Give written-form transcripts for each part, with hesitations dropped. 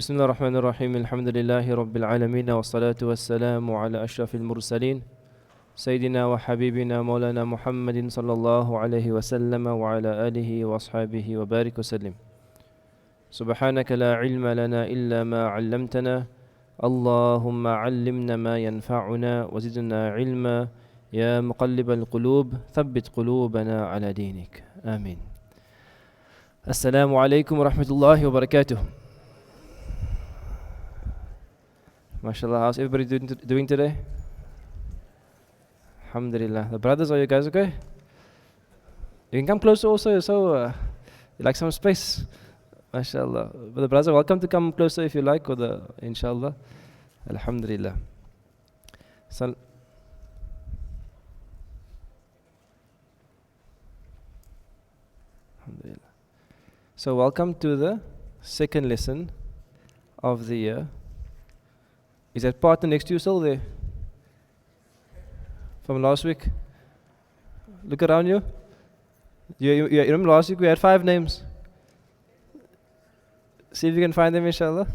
بسم الله الرحمن الرحيم الحمد لله رب العالمين والصلاة والسلام على أشرف المرسلين سيدنا وحبيبنا مولانا محمد صلى الله عليه وسلم وعلى آله وأصحابه وبارك وسلم. سبحانك لا علم لنا إلا ما علمتنا اللهم علمنا ما ينفعنا وزدنا علما يا مقلب القلوب ثبت قلوبنا على دينك آمين. السلام عليكم ورحمة الله وبركاته. MashaAllah, how's everybody doing today? Alhamdulillah. The brothers, are you guys okay? You can come closer also, so you like some space. MashaAllah. But the brothers are welcome to come closer if you like, or the inshallah. Alhamdulillah. So, Alhamdulillah. So welcome to the second lesson of the year. Is that partner next to you still there? From last week? Look around you. You remember last week we had 5 names? See if you can find them, inshallah.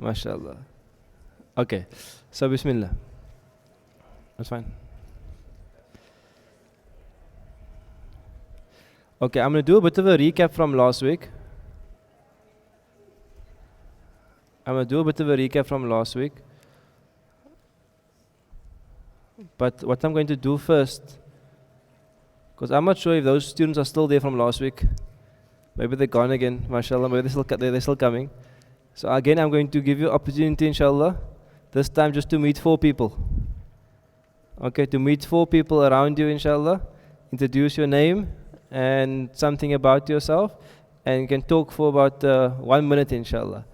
MashaAllah. Okay, so Bismillah. That's fine. Okay, I'm going to do a bit of a recap from last week. But what I'm going to do first, because I'm not sure if those students are still there from last week. Maybe they're gone again, mashallah, maybe they're still coming. So again, I'm going to give you opportunity, inshallah, this time just to meet 4 people. Okay, to meet 4 people around you, inshallah. Introduce your name and something about yourself, and you can talk for about 1 minute, inshallah,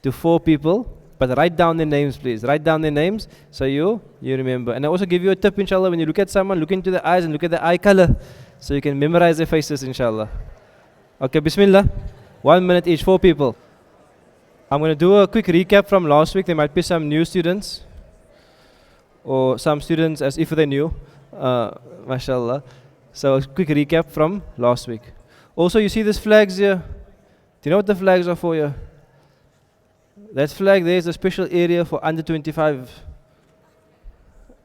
to 4 people. But write down their names, please. Write down their names so you remember. And I also give you a tip, inshallah, when you look at someone, look into the eyes and look at the eye color, so you can memorize their faces, inshallah. Okay, Bismillah. 1 minute each, 4 people. I'm going to do a quick recap from last week. There might be some new students, or some students as if they're new, mashallah. So a quick recap from last week. Also, you see these flags here? Do you know what the flags are for here? That flag there is a special area for under 25.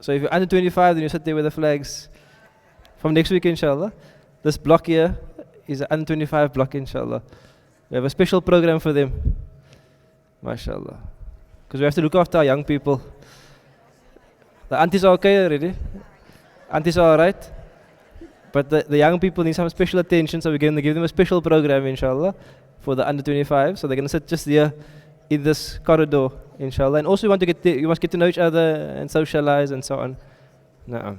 So if you're under 25, then you sit there with the flags. From next week, inshallah. This block here is an under 25 block, inshallah. We have a special program for them. MashaAllah. Because we have to look after our young people. The aunties are okay already? Aunties are alright? But the young people need some special attention, so we're going to give them a special program, inshallah, for the under 25. So they're going to sit just here in this corridor, inshallah. And also you must get to know each other and socialize and so on. Na'am.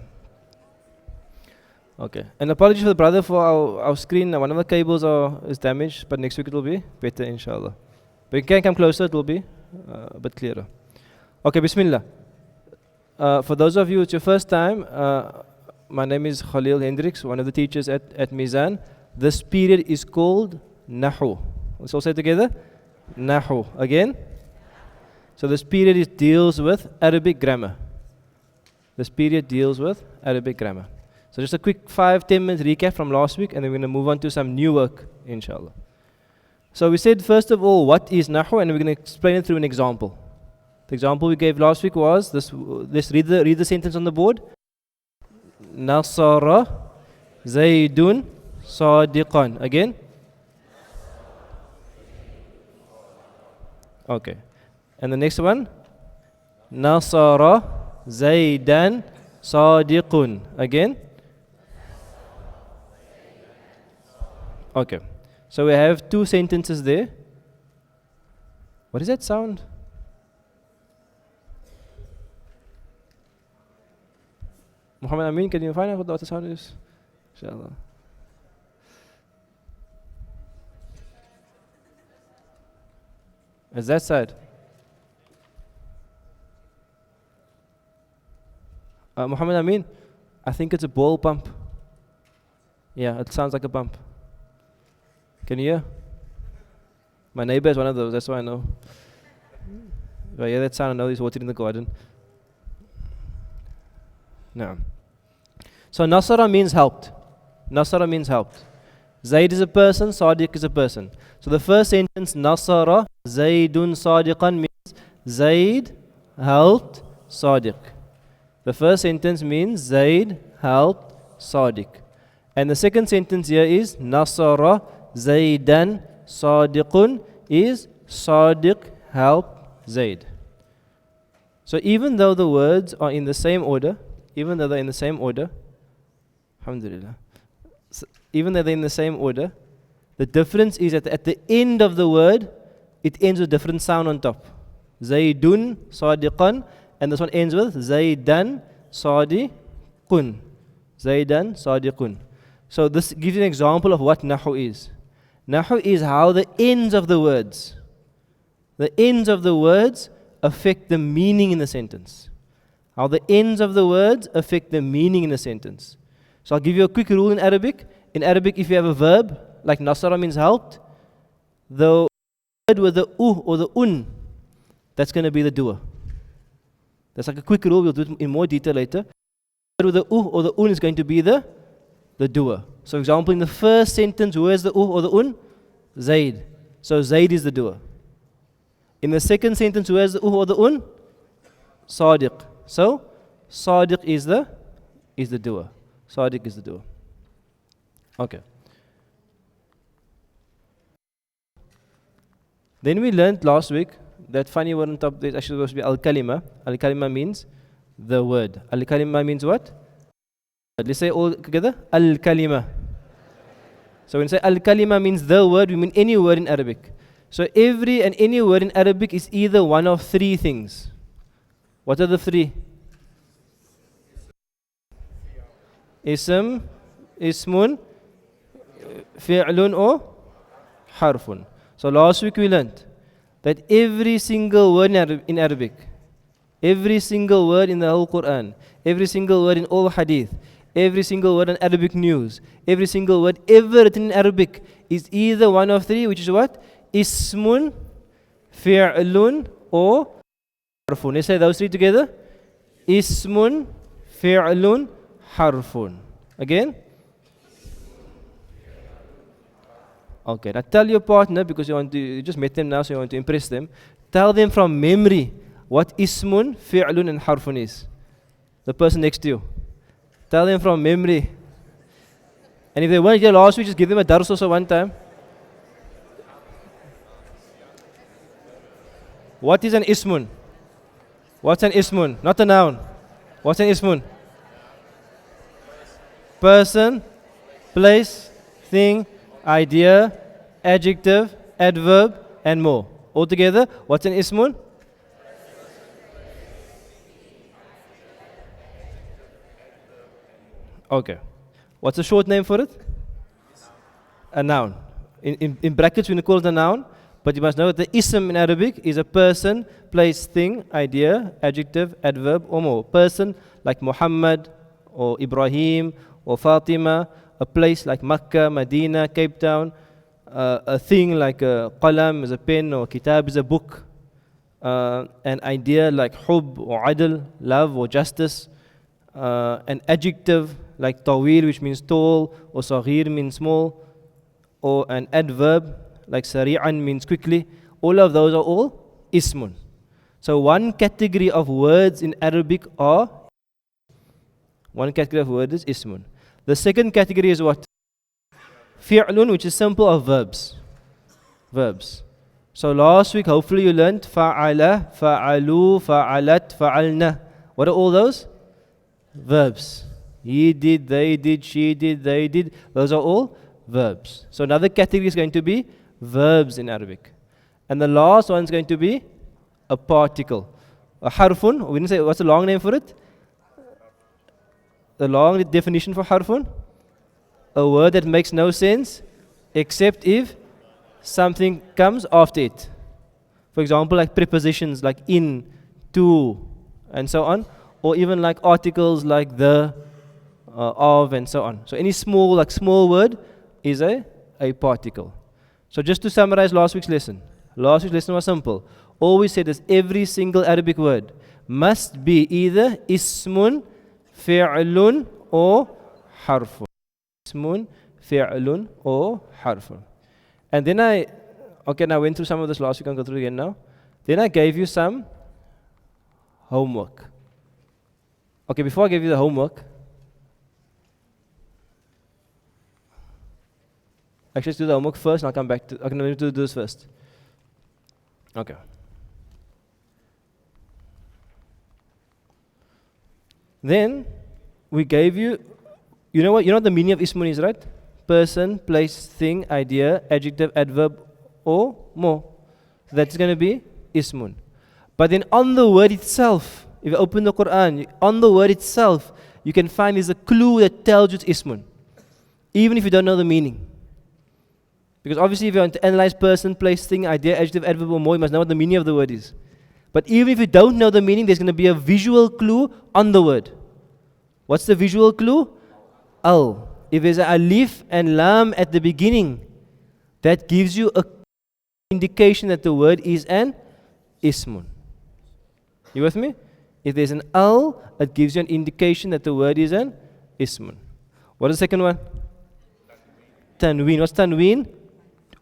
Okay. And apologies for the brother for our screen. One of the cables is damaged, but next week it will be better, inshallah. But you can come closer, it will be a bit clearer. Okay, Bismillah. For those of you, it's your first time. My name is Khalil Hendricks, one of the teachers at Mizan. This period is called Nahw. Let's all say it together. Nahw. Again. So this period deals with Arabic grammar. So just a quick 5-10 minute recap from last week, and then we're going to move on to some new work, inshallah. So we said first of all, what is Nahw, and we're going to explain it through an example. The example we gave last week was this. Let's read the sentence on the board. Nasara Zaydun Sadiqan. Again. Okay. And the next one. Nasara Zaydan Sadiqun. Again. Okay. So we have 2 sentences there. What is that sound? Muhammad Amin, can you find out what the sound is? Inshallah. It's that side. Muhammad Amin, I think it's a ball pump. Yeah, it sounds like a pump. Can you hear? My neighbor has one of those, that's why I know. If I hear that sound, I know he's watering in the garden. No. So Nasara means helped. Nasara means helped. Zaid is a person, Sadiq is a person. So the first sentence, Nasara Zaidun Sadiqan, means Zaid helped Sadiq. The first sentence means Zaid helped Sadiq. And the second sentence here is Nasara Zaidan Sadiqun, is Sadiq helped Zaid. So even though the words are in the same order, even though they're in the same order, alhamdulillah, even though they're in the same order, the difference is that at the end of the word, it ends with different sound on top. Zaidun Sadiqan, and this one ends with Zaidan Sadiqun. Zaidan Sadiqun. So this gives you an example of what Nahw is. Nahw is how the ends of the words, affect the meaning in the sentence. How the ends of the words affect the meaning in the sentence. So I'll give you a quick rule in Arabic. In Arabic, if you have a verb, like Nasara means helped, the word with the or the un, that's going to be the doer. That's like a quick rule, we'll do it in more detail later. The word with the or the un is going to be the doer. So example, in the first sentence, who is the or the un? Zaid. So Zaid is the doer. In the second sentence, who has the or the un? Sadiq. So Sadiq is the doer. Sadiq is the doer. Okay. Then we learned last week that funny word on top, there's actually supposed to be al-kalima. Al-kalima means the word. Al-kalima means what? Let's say all together. Al-kalima. So when we say al-kalima means the word, we mean any word in Arabic. So every and any word in Arabic is either one of three things. What are the three? Ism, ismun, fi'lun or harfun. So last week we learned that every single word in Arabic, every single word in the whole Quran, every single word in all hadith, every single word in Arabic news, every single word ever written in Arabic is either one of three, which is what? Ismun, fi'lun or harfun. Let's say those three together. Ismun, fi'lun, harfun. Again? Okay, now tell your partner, because you just met them now, so you want to impress them. Tell them from memory what ismun, fi'lun and harfun is. The person next to you. Tell them from memory. And if they weren't here last week, just give them a dars also one time. What is an ismun? What's an ismun? Not a noun. What's an ismun? Person, place, thing, idea, adjective, adverb, and more. All together, what's an ismun? Okay. What's a short name for it? A noun. In brackets, we call it a noun, but you must know that the ism in Arabic is a person, place, thing, idea, adjective, adverb, or more. Person like Muhammad, or Ibrahim, or Fatima. A place like Makkah, Medina, Cape Town. A thing like a qalam is a pen, or kitab is a book. An idea like hub or adl, love or justice. An adjective like tawil, which means tall, or saghir means small. Or an adverb like sari'an means quickly. All of those are all ismun. So one category of words in Arabic are, one category of words is ismun. The second category is what? Fi'lun, which is simple of verbs. Verbs. So last week, hopefully you learned fa'ala, fa'alu, fa'alat, fa'alna. What are all those? Verbs. He did, they did, she did, they did. Those are all verbs. So another category is going to be verbs in Arabic. And the last one is going to be a particle. A harfun, we didn't say, what's the long name for it? The long definition for harfun? A word that makes no sense except if something comes after it. For example, like prepositions like in, to, and so on. Or even like articles like the, of, and so on. So any small word is a particle. So just to summarize last week's lesson. Last week's lesson was simple. All we said is every single Arabic word must be either ismun, fi'lun or harfun. Ismun, fi'lun, or harfun. And then okay, now I went through some of this last week, I'll go through it again now. Then I gave you some homework. Okay, before I give you the homework, actually let's do the homework first and I'll come back to, I'm going to do this first. Okay. Then we gave you, you know what the meaning of ismun is, right? Person, place, thing, idea, adjective, adverb, or more. So that's going to be ismun. But then on the word itself, if you open the Quran, on the word itself, you can find is a clue that tells you it's ismun, even if you don't know the meaning. Because obviously if you want to analyze person, place, thing, idea, adjective, adverb, or more, you must know what the meaning of the word is. But even if you don't know the meaning, there's going to be a visual clue on the word. What's the visual clue? Al. If there's an alif and lam at the beginning, that gives you an indication that the word is an ismun. You with me? If there's an al, it gives you an indication that the word is an ismun. What is the second one? Tanween. What's tanween?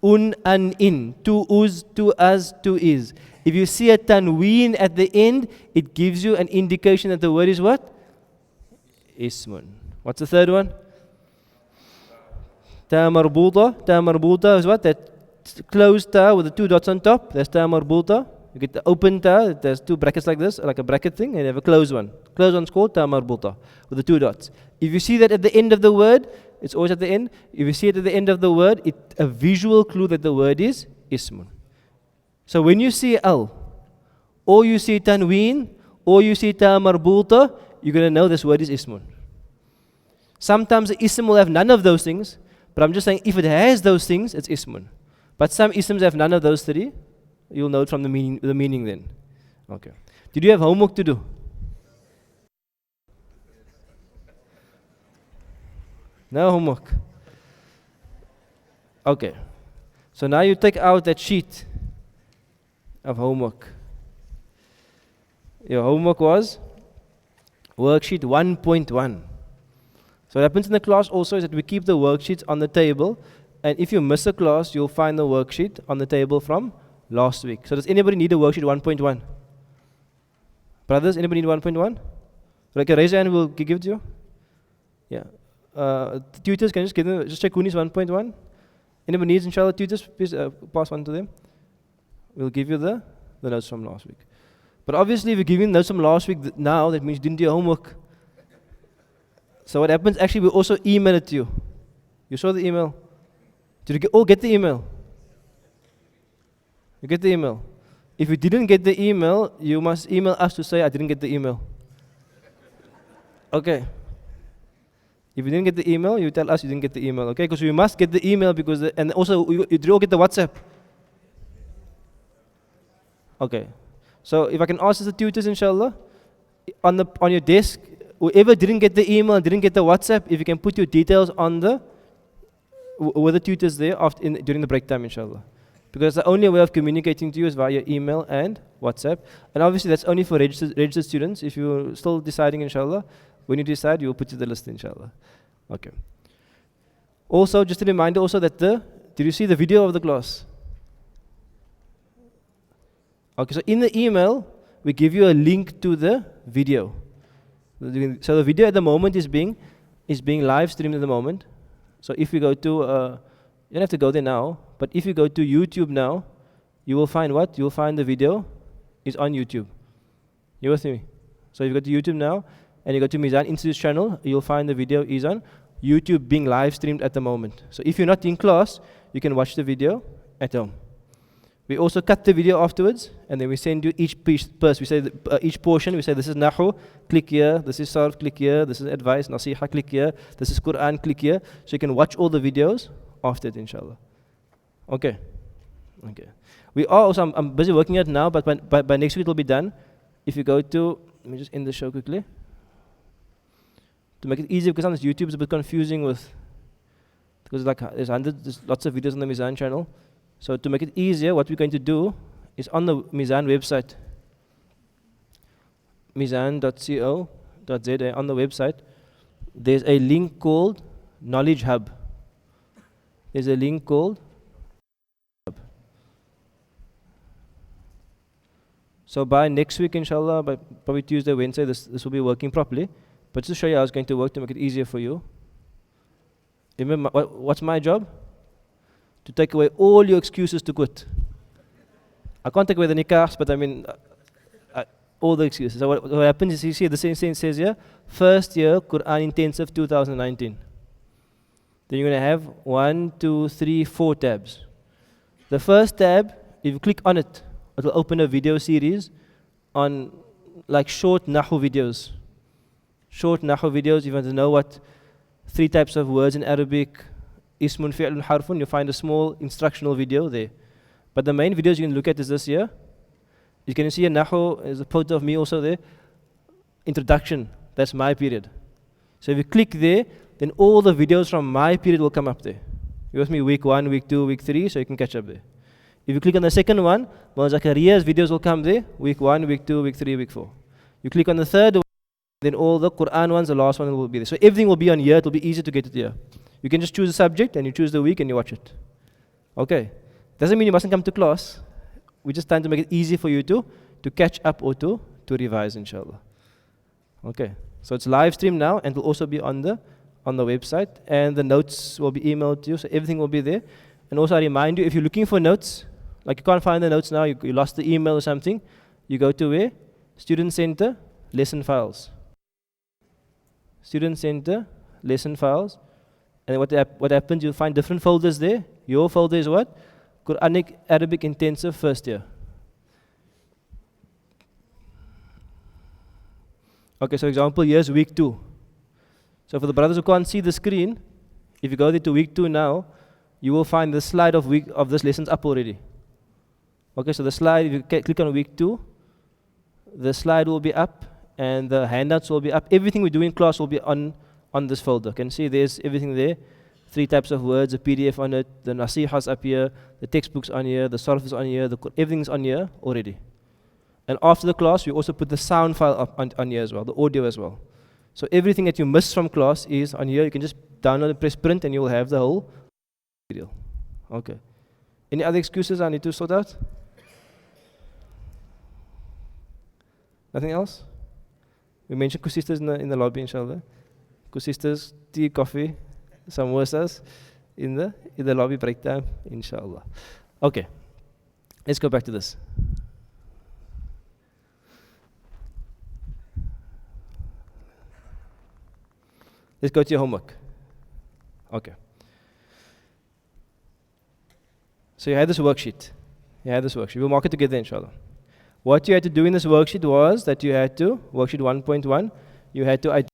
Un, an, in. To, uz, to, as, to, is. If you see a tanween at the end, it gives you an indication that the word is what? Ismun. What's the third one? Ta marbuta. Ta marbuta is what? That closed ta with the two dots on top. That's ta marbuta. You get the open ta, there's two brackets like this, like a bracket thing, and you have a closed one. Closed one's called ta marbuta, with the two dots. If you see that at the end of the word, it's always at the end. If you see it at the end of the word, it's a visual clue that the word is ismun. So when you see al, or you see tanween, or you see ta marbuta, you're going to know this word is ismun. Sometimes the ism will have none of those things, but I'm just saying if it has those things, it's ismun. But some isms have none of those three. You'll know it from the meaning then. Okay. Did you have homework to do? No homework. Okay. So now you take out that sheet of homework. Your homework was worksheet 1.1. So what happens in the class also is that we keep the worksheets on the table, and if you miss a class, you'll find the worksheet on the table from last week. So does anybody need a worksheet 1.1? Brothers, anybody need 1.1? Okay, raise your hand, we'll give it to you. Yeah. Tutors, can you just give them, just check who needs 1.1? Anybody needs, inshallah, tutors, please pass one to them. We'll give you the notes from last week. But obviously if you're giving notes from last week now, that means you didn't do your homework. So what happens, actually we also email it to you. You saw the email? Did you get the email? You get the email. If you didn't get the email, you must email us to say, I didn't get the email. Okay. If you didn't get the email, you tell us you didn't get the email, okay? Because you must get the email because, and also, you did all get the WhatsApp? Okay. So if I can ask the tutors, inshallah, on your desk, whoever didn't get the email and didn't get the WhatsApp, if you can put your details on with the tutors there during the break time, inshallah. Because the only way of communicating to you is via email and WhatsApp. And obviously that's only for registered students. If you're still deciding, inshallah, when you decide, you'll put to the list, inshallah. Okay. Also, just a reminder also that did you see the video of the class? Okay, so in the email, we give you a link to the video. So the video at the moment is being live streamed at the moment. So if you go to, you don't have to go there now, but if you go to YouTube now, you will find what? You will find the video is on YouTube. You with me? So if you go to YouTube now, and you go to Mizan Institute's channel, you'll find the video is on YouTube being live streamed at the moment. So if you're not in class, you can watch the video at home. We also cut the video afterwards, and then we send you each piece. We say each portion. We say this is Nahw, click here. This is Sarf, click here. This is advice, Nasiha, click here. This is Quran, click here. So you can watch all the videos after it, inshallah. Okay. Okay. We are also. I'm busy working it now, but by next week it will be done. If you go to, let me just end the show quickly. To make it easier, because sometimes YouTube is a bit confusing because there's lots of videos on the Mizan channel. So to make it easier, what we're going to do is on the Mizan website, mizan.co.za, on the website, there's a link called Knowledge Hub. There's a link called Hub. So by next week, inshallah, by probably Tuesday, Wednesday, this will be working properly. But just to show you how it's going to work to make it easier for you. Remember, what's my job? To take away all your excuses to quit. I can't take away the nikahs, but I mean, all the excuses. So what happens is, you see the same thing says here, first year Quran Intensive 2019. Then you're going to have 1, 2, 3, 4 tabs. The first tab, if you click on it, it will open a video series on like short Nahw videos. Short Nahw videos, if you want to know what 3 types of words in Arabic, ismun, fi'lun, harfun, you'll find a small instructional video there. But the main videos you can look at is this here. You can see a Nahw, there's a photo of me also there. Introduction, that's my period. So if you click there, then all the videos from my period will come up there. You with me, week 1, week 2, week 3, so you can catch up there. If you click on the second one, Zakariya's videos will come there, week 1, week 2, week 3, week 4. You click on the third one, then all the Quran ones, the last one will be there. So everything will be on here, it will be easy to get it here. You can just choose a subject and you choose the week and you watch it. Okay. Doesn't mean you mustn't come to class. We're just trying to make it easy for you to catch up or to revise, inshallah. Okay. So it's live stream now and will also be on the website, and the notes will be emailed to you, so everything will be there. And also I remind you, if you're looking for notes, like you can't find the notes now, you lost the email or something, you go to where? Student Center, lesson files. Student Center, lesson files. And what happens, you'll find different folders there. Your folder is what? Quranic Arabic Intensive first year. Okay, so example, here's week 2. So for the brothers who can't see the screen, if you go there to week 2 now, you will find the slide of this lessons up already. Okay, so the slide, if you click on week 2, the slide will be up and the handouts will be up. Everything we do in class will be on this folder. You can see there's everything there. 3 types of words, a PDF on it, the nasihas up here, the textbooks on here, the sarf is on here, everything's on here already. And after the class, we also put the sound file up on here as well, the audio as well. So everything that you missed from class is on here. You can just download and press print and you will have the whole video. Okay. Any other excuses I need to sort out? Nothing else? We mentioned Kusistas in the lobby, inshallah. Kusistas, tea, coffee, samosas in the lobby break time, inshallah. Okay. Let's go back to this. Let's go to your homework. Okay. So you had this worksheet. We'll mark it together, inshallah. What you had to do in this worksheet was that you had to, worksheet 1.1, you had to identify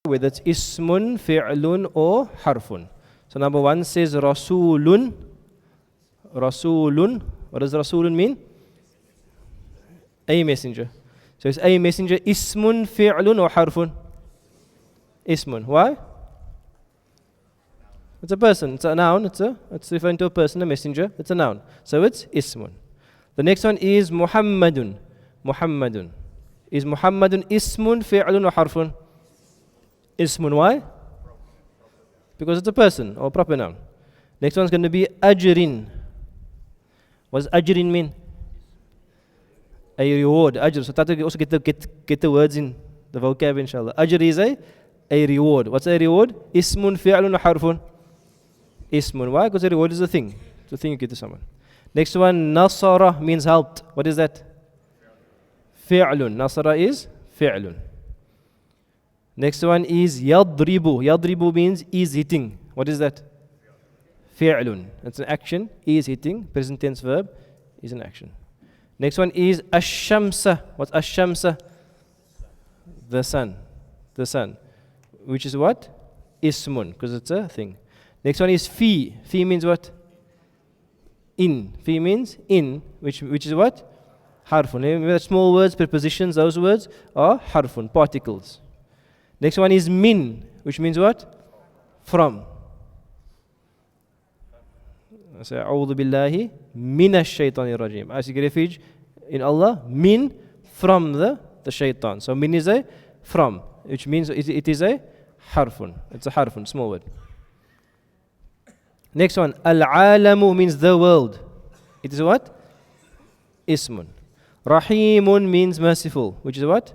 whether it's ismun, fi'lun, or harfun. So number 1 says rasulun. Rasulun. What does rasulun mean? A messenger. So is a messenger ismun, fi'lun, or harfun? Ismun. Why? It's a person. It's a noun. It's referring to a person, a messenger. It's a noun. So it's ismun. The next one is Muhammadun. Muhammadun. Is Muhammadun ismun, fi'lun, or harfun? Ismun. Why? Because it's a person or proper noun. Next one's going to be ajrin. What does ajrin mean? A reward. Ajr. So Tata also get the words in the vocab, inshallah. Ajr is a reward. What's a reward? Ismun, fi'lun, or harfun? Ismun. Why? Because a reward is a thing. It's a thing you give to someone. Next one, nasara means helped. What is that? Fi'lun. Nasara is fi'lun. Next one is yadribu. Yadribu means is hitting. What is that? Fi'lun. It's an action. Is hitting. Present tense verb is an action. Next one is ash-shamsa. What's ash-shamsa? The sun. The sun. Which is what? Ismun. Because it's a thing. Next one is fi. Fi means what? In. Fi means in. Which is what? Harfun. Remember small words, prepositions, those words are harfun, particles. Next one is min, which means what? From. Say, A'udhu billahi minash shaitanir rajim. I seek refuge in Allah, from the shaitan. So min is a from, which means it is a Harfun. It's a harfun, small word. Next one. Al-alamu means the world. It is what? Ismun. Rahimun means merciful, which is what?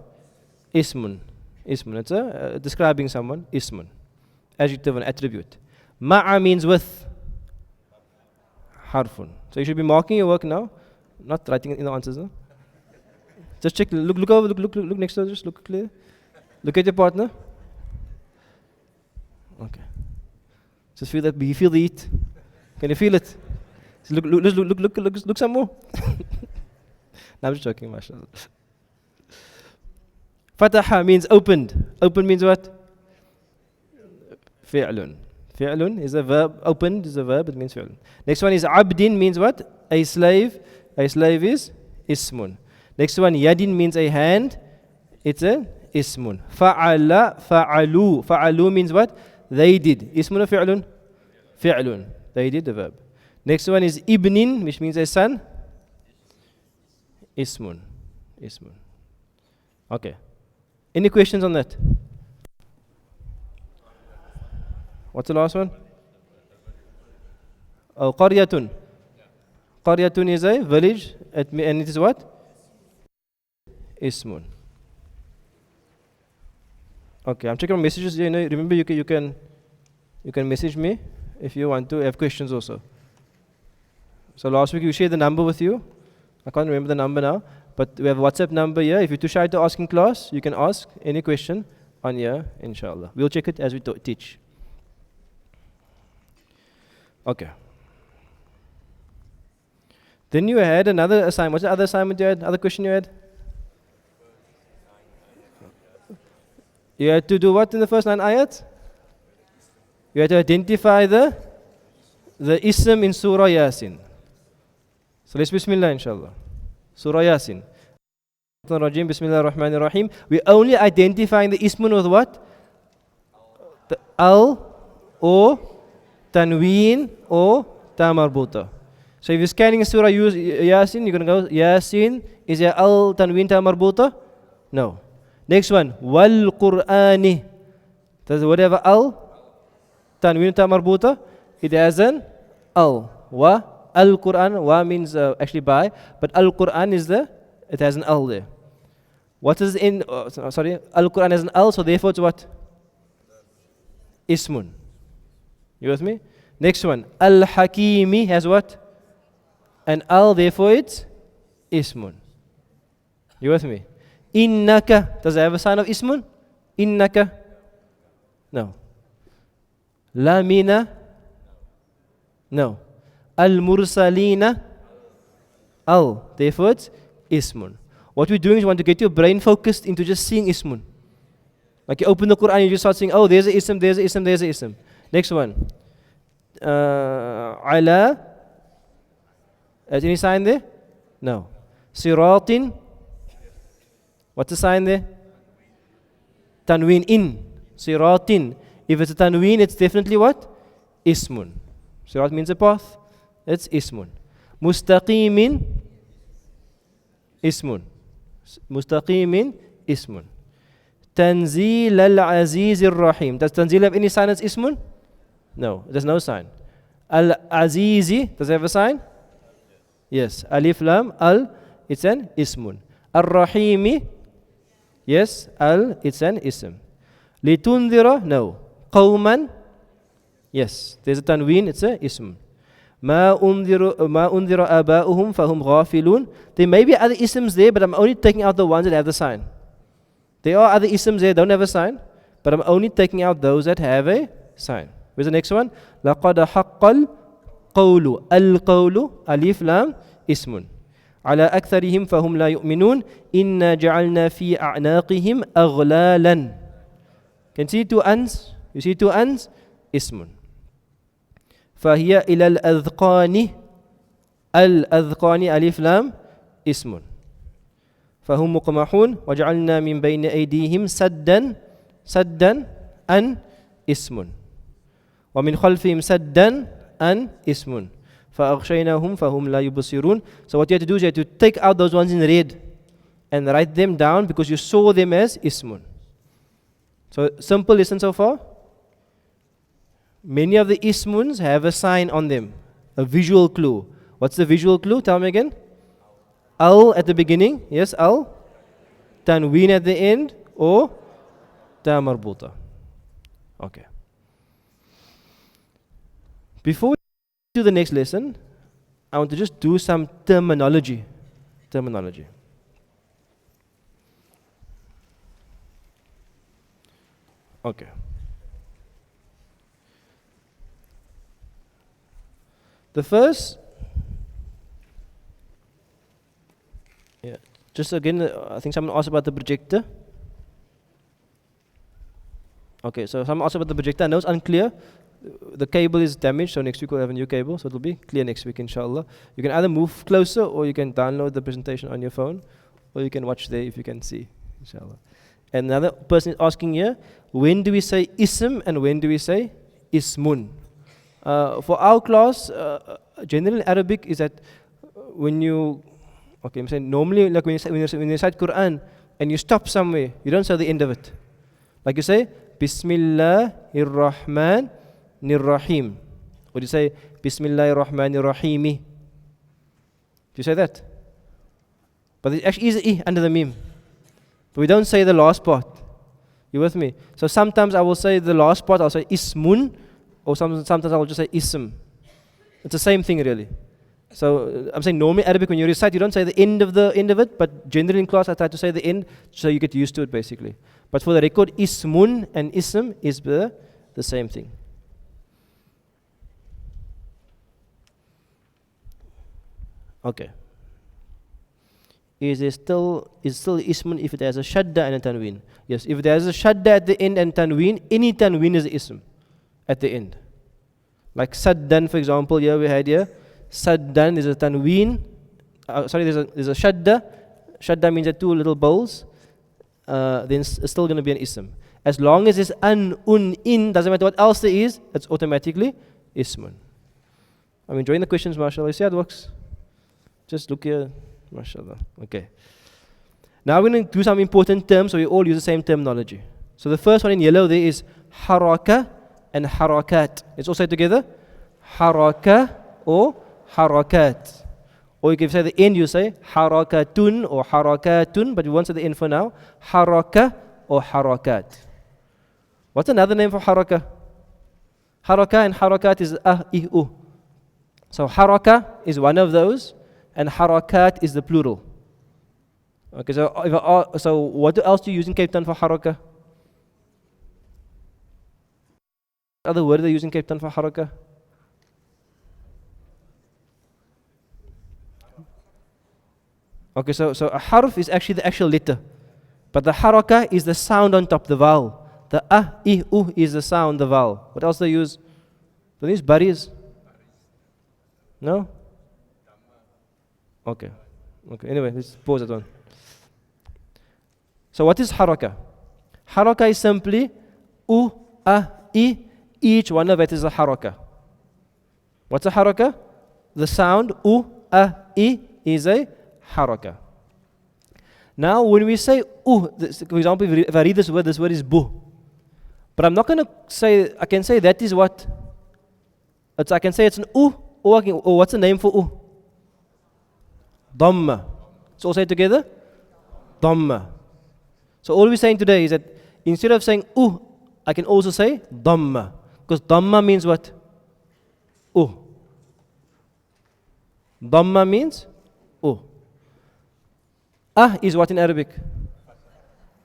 Ismun. Ismun. It's a describing someone. Ismun. Adjective and attribute. Ma'a means with. Harfun. So you should be marking your work now, not writing in the answers. No? Just check. Look over. Look next to. Just look clear. Look at your partner. Okay. Just feel that. You feel the heat. Can you feel it? So look some more. No, I'm just joking, mashallah. Fataha means opened. Open means what? Fi'lun. Fi'lun is a verb. Opened is a verb. It means fi'lun. Next one is abdin means what? A slave. A slave is ismun. Next one, yadin means a hand. It's a ismun. Fa'ala, fa'alu. Fa'alu means what? They did. Ismun or fi'lun? Fi'lun. They did the verb. Next one is ibnin, which means a son. Ismun. Ismun. Okay. Any questions on that? What's the last one? Oh, qaryatun. Qaryatun is a village, and it is what? Ismun. Okay, I'm checking messages. You know, remember you can message me if you want to have questions also. So last week you shared the number with you. I can't remember the number now, but we have a WhatsApp number here. If you're too shy to ask in class, you can ask any question on here, inshallah. We'll check it as we teach. Okay. Then you had another assignment. What's the other assignment you had? Other question you had? You had to do what in the first 9 ayats? You had to identify the ism in Surah Yasin. So let's bismillah inshallah. Surah Yasin. Bismillah ar-Rahman ar-Rahim. We're only identifying the ismun with what? The al or tanween or ta marbuta. So if you're scanning Surah Yasin, you're going to go, Yasin, is there al tanween ta marbuta? No. Next one, wal Qur'ani. Does the word have al? Tanween ta marbuta? It has an al. Wa al Qur'an. Wa means actually by, but al Qur'an is it has an al there. What is in, al Qur'an has an al, so therefore it's what? Ismun. You with me? Next one, al Hakimi has what? An al, therefore it's ismun. You with me? Innaka, does it have a sign of ismun? Innaka? No. Lamina? No. Al-mursalina? Al, therefore it's ismun. What we're doing is we want to get your brain focused into just seeing ismun. Like you open the Quran and you just start saying, oh, there's a ism, there's a ism, there's a ism. Next one. Ala? Has any sign there? No. Siratin? What's the sign there? Tanween in. Siratin. If it's a tanween, it's definitely what? Ismun. Sirat means a path. It's ismun. Mustaqimin. Ismun. Mustaqimin. Ismun. Tanzil al-Aziz ar-Rahim. Does Tanzil have any sign as ismun? No, there's no sign. Al-Azizi, does it have a sign? Yes. Alif Lam Al, it's an ismun. Ar-Rahimi, yes. Al, it's an ism. Litundira, no. Qawman, yes. There's a tanween, it's a ism. Ma undira aba'uhum fahum ghafilun. There may be other isms there, but I'm only taking out the ones that have the sign. There are other isms there that don't have a sign, but I'm only taking out those that have a sign. Where's the next one? لَقَدْ حَقَّ الْقَوْلُ الْقَوْلُ ألف لام اسم على أكثرهم فهم لا يؤمنون إنا جعلنا في أعناقهم أغلالا. Can you see two ans? You see two ans? اسم. فهي إلى الأذقان الأذقان ألف لام اسم. فهم مقمحون وجعلنا من بين أيديهم سدا أن اسم. ومن خلفهم سدا أن اسم فأغشيناهم فهم لا يبصرون. So what you have to do is you have to take out those ones in red and write them down because you saw them as ismun. So simple listen so far. Many of the ismuns have a sign on them, a visual clue. What's the visual clue? Tell me again. Al at the beginning, yes, al. Tanween at the end, or ta marbuta. Okay. Before we do the next lesson, I want to just do some terminology. Okay. The first, just again, I think someone asked about the projector. Okay, so someone asked about the projector. I know it's unclear. The cable is damaged, so next week we'll have a new cable, so it'll be clear next week, inshallah. You can either move closer, or you can download the presentation on your phone, or you can watch there if you can see, inshallah. And another person is asking here, when do we say ism and when do we say ismun? For our class, generally in Arabic is that when you, okay, I'm saying normally like when you recite Quran and you stop somewhere, you don't say the end of it. Like you say, Bismillahirrahmanirrahim. Or you say, Bismillahirrahmanirrahimi. Do you say that? But it actually is a I under the meme. But we don't say the last part. You with me? So sometimes I will say the last part, I'll say ismun, or sometimes I will just say ism. It's the same thing really. So I'm saying normally Arabic when you recite, you don't say the end of it, but generally in class I try to say the end so you get used to it basically. But for the record, ismun and ism is the same thing. Okay. Is still ismun if it has a shadda and a tanween? Yes, if there is a shadda at the end and tanween, any tanween is ism at the end. Like saddan, for example, here we had here. Saddan is a tanween. There's a shadda. Shadda means two little bowls. Then it's still going to be an ism. As long as it's an, in, doesn't matter what else there is, it's automatically ismun. I'm enjoying the questions, mashallah. You see how it works? Just look here, mashallah. Okay. Now we're going to do some important terms, so we all use the same terminology. So the first one in yellow there is haraka and harakat. Let's all say it together. Haraka or harakat. Or you can say the end, you say harakatun or harakatun, but we won't say the end for now. Haraka or harakat. What's another name for haraka? Haraka and harakat is u. So haraka is one of those, and harakat is the plural. Okay, so what else do you use in Cape Town for haraka? What other word they use in Cape Town for haraka? Okay, so a harf is actually the actual letter, but the haraka is the sound on top, the vowel. The I, u is the sound, the vowel. What else they use? Do they use baris? No? Okay. Anyway, let's pause that one. So what is haraka? Haraka is simply u, a, I. Each one of it is a haraka. What's a haraka? The sound u, a, I is a haraka. Now when we say for example, if I read this word is bu. But I'm not going to say, I can say that is what? I can say it's an or what's the name for Dhamma. So all say it together. Dhamma. So all we're saying today is that instead of saying I can also say Dhamma. Because Dhamma means what? Dhamma means is what in Arabic?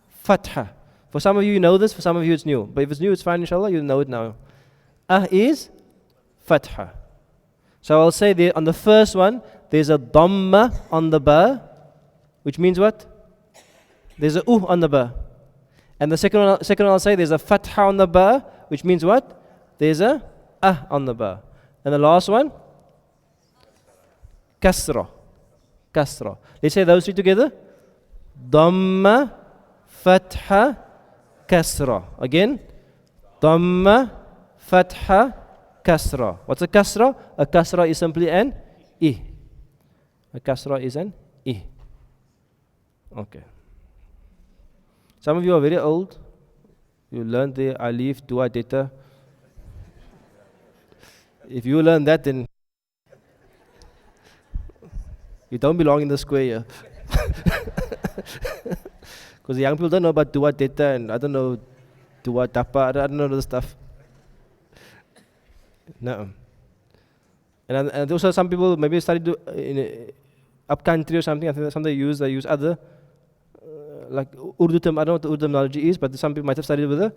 Fatha. For some of you know this, for some of you it's new. But if it's new, it's fine, inshallah, you know it now. Is Fatha. So I'll say there on the first one, there's a Dhamma on the ba, which means what? There's a on the ba. And the second one I'll say there's a Fatha on the ba, which means what? There's a on the ba. And the last one? Kasra. Kasra. Let's say those three together. Dhamma, Fatha, Kasra. Again. Dhamma, Fatha, Kasra. What's a kasra? A kasra is simply an I. A kasra is an I. Okay. Some of you are very old. You learn the alif, dua, data. If you learn that, then you don't belong in the square here. Because the young people don't know about dua, data, and I don't know dua, tapa, I don't know the stuff. No. And also some people maybe studied in a up country or something. I think some they use other like Urdu term. I don't know what the Urdu terminology is, but some people might have studied with the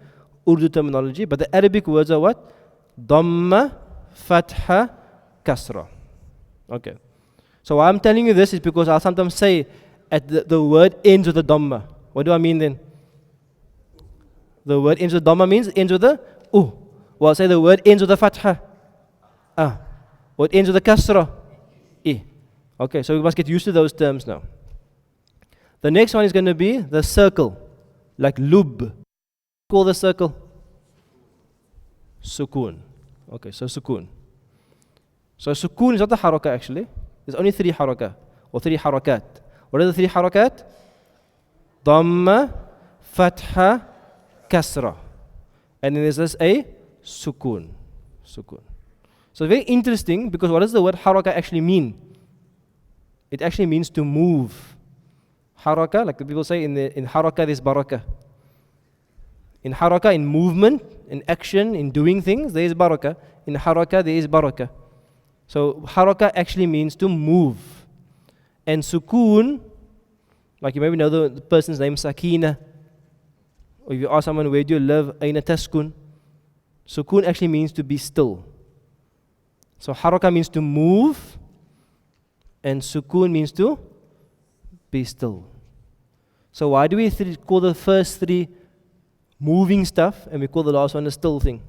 Urdu terminology. But the Arabic words are what? Dhamma, Fatha, Kasra. Okay. So why I'm telling you this is because I'll sometimes say at the word ends with a Dhamma. What do I mean then? The word ends with Dhamma means ends with a Well, I'll say the word ends with a Fatha. Or it ends with a Kasra. Okay, so we must get used to those terms now. The next one is going to be the circle, like lub. Call the circle Sukun. Okay, so Sukun. So Sukun is not a haraka actually. There's only 3 haraka or 3 harakat. What are the 3 harakat? Dhamma, Fatha, Kasra. And then there's this a Sukun. Sukun. So very interesting because what does the word haraka actually mean? It actually means to move. Haraka, like the people say in haraka there's barakah. In haraka, in movement, in action, in doing things, there is barakah. In haraka, there is barakah. So haraka actually means to move. And sukun, like you maybe know the person's name, Sakina. Or if you ask someone, where do you live? Aina taskun. Sukun actually means to be still. So haraka means to move, and sukun means to be still. So why do we call the first 3 moving stuff, and we call the last one a still thing?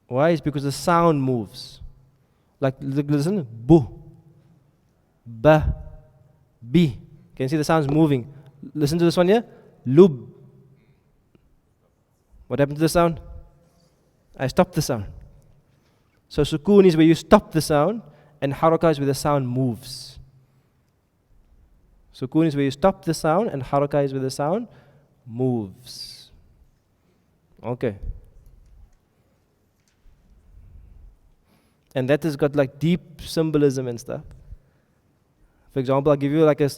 Why? It's because the sound moves. Like listen, bu, ba, bi. Can you see the sounds moving? Listen to this one here, lub. What happened to the sound? I stopped the sound. So sukun is where you stop the sound, and haraka is where the sound moves. Sukun is where you stop the sound, and haraka is where the sound moves. Okay. And that has got like deep symbolism and stuff. For example, I'll give you like you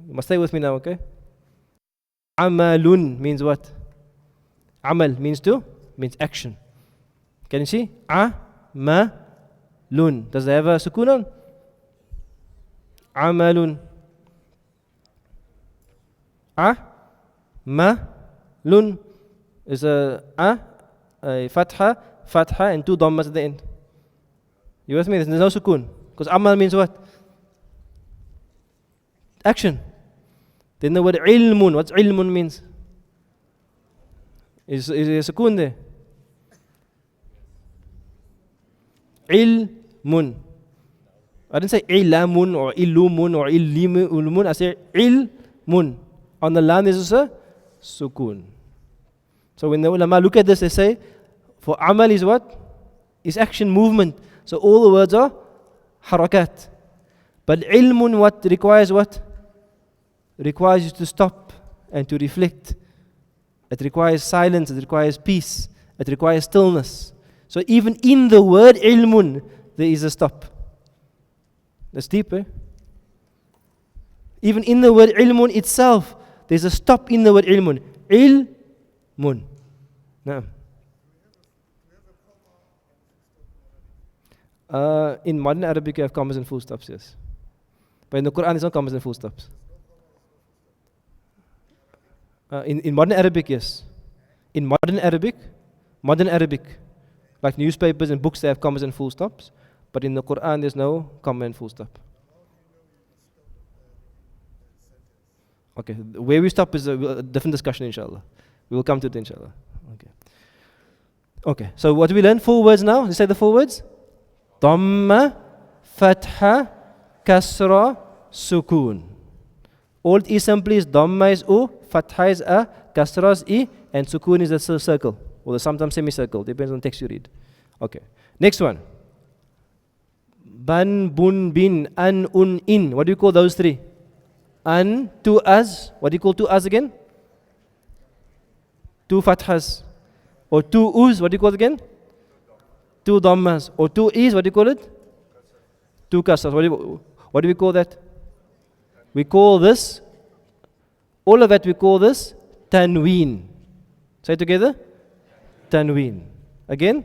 must stay with me now, okay? Amalun means what? Amal means action. Can you see? Amalun. Does it have a sukun on? Amalun. Amalun is a fatha, and 2 dhammas at the end. You with me? There's no sukun. Because amal means what? Action. Then the word ilmun. What's ilmun means? Is a sukun there? Ilmun. I didn't say ilamun or illumun or illimun. I said ilmun. On the lam there's a sukun. So when the ulama look at this, they say, for amal is what? Is action, movement. So all the words are harakat. But ilmun what requires what? Requires you to stop and to reflect. It requires silence, it requires peace, it requires stillness. So even in the word ilmun, there is a stop. That's deep, eh? Even in the word ilmun itself, there's a stop in the word ilmun. Ilmun. No. In modern Arabic, you have commas and full stops, yes. But in the Quran, there's no commas and full stops. In modern Arabic, yes. In modern Arabic, like newspapers and books, they have commas and full stops. But in the Quran, there's no comma and full stop. Okay, where we stop is a different discussion, inshallah. We will come to it, inshallah. Okay, so what do we learn? 4 words now. Let's say the 4 words. Dhamma, Fatha, Kasra, Sukun. All it is simply is Dhamma is U, Fatha is A, Kasra is I, and Sukun is a circle, or sometimes semicircle, depends on the text you read. Okay, next one. Ban, bun, bin, an, un, in. What do you call those 3? an, two as. What do you call two as again? Two fathas. Or two us, what do you call it again? Two dhammas. Or two is, what do you call it? Two kasras. What do we call that? We call this, all of that we call this tanween. Say it together. Tanween. Again.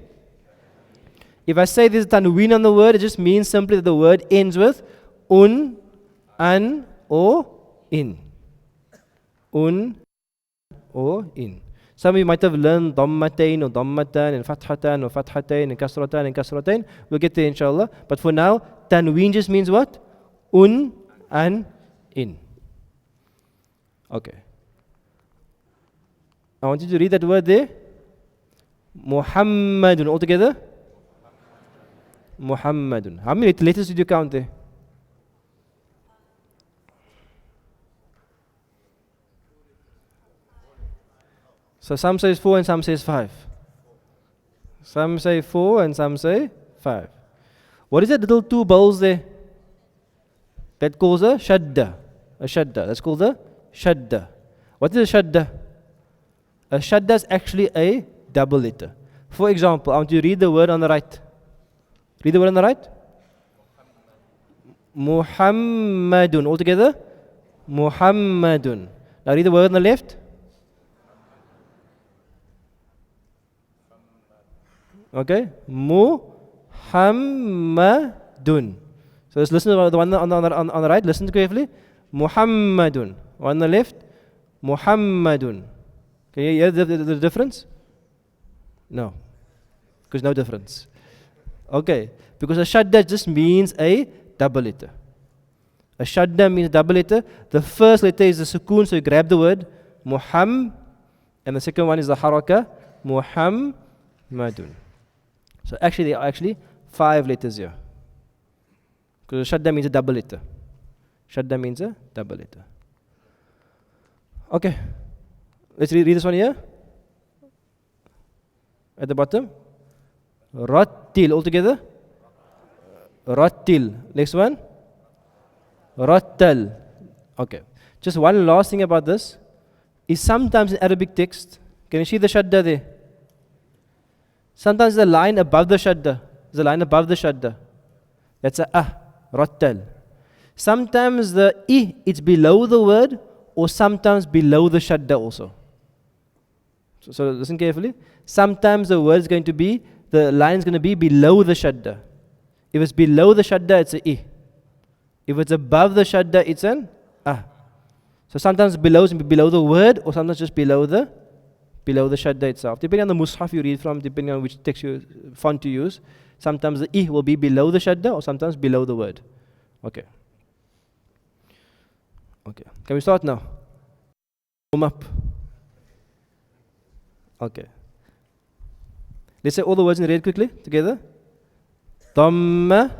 If I say there's tanween on the word, it just means simply that the word ends with un, an, or in. Un, or in. Some of you might have learned dhammatain or dhammatan and fathatan or fathatain and kasratain and kasratain. We'll get there inshallah. But for now, tanween just means what? Un, an, in. Okay. I want you to read that word there. Muhammadun. All together? Muhammadun. How many letters did you count there? So some say 4 and some says 5. Some say 4 and some say 5. What is that little two bowls there? That calls a shadda. A shadda. That's called a shadda. What is a shadda? A shadda is actually a double letter. For example, I want you to read the word on the right. Read the word on the right. Muhammadun. All together. Muhammadun. Now read the word on the left. Okay. Muhammadun. So let's listen to the one on the right. Listen carefully. Muhammadun. On the left. Muhammadun. Can you hear the difference? No. Because no difference. Okay. Because a shadda just means a double letter. A shadda means double letter. The first letter is the sukoon, so you grab the word Muham, and the second one is the haraka Muhammadun. So actually there are actually 5 letters here. Because shadda means a double letter. Shadda means a double letter. Okay. Let's read this one here. At the bottom. Rattil. All together. Rattil. Next one. Rattal. Okay. Just one last thing about this is sometimes in Arabic text, can you see the shadda there? Sometimes the line above the shadda. There's a line above the shadda. That's a rattal. Sometimes the it's below the word, or sometimes below the shadda also. So listen carefully. Sometimes the word is going to be, the line is going to be below the shadda. If it's below the shadda, it's a If it's above the shadda, it's an So sometimes below is below the word, or sometimes just below the shadda itself. Depending on the mushaf you read from, depending on which text font you use, sometimes the will be below the shadda, or sometimes below the word. Okay. Okay. Can we start now? Warm up. Okay. Let's say all the words in red quickly together. Dhamma,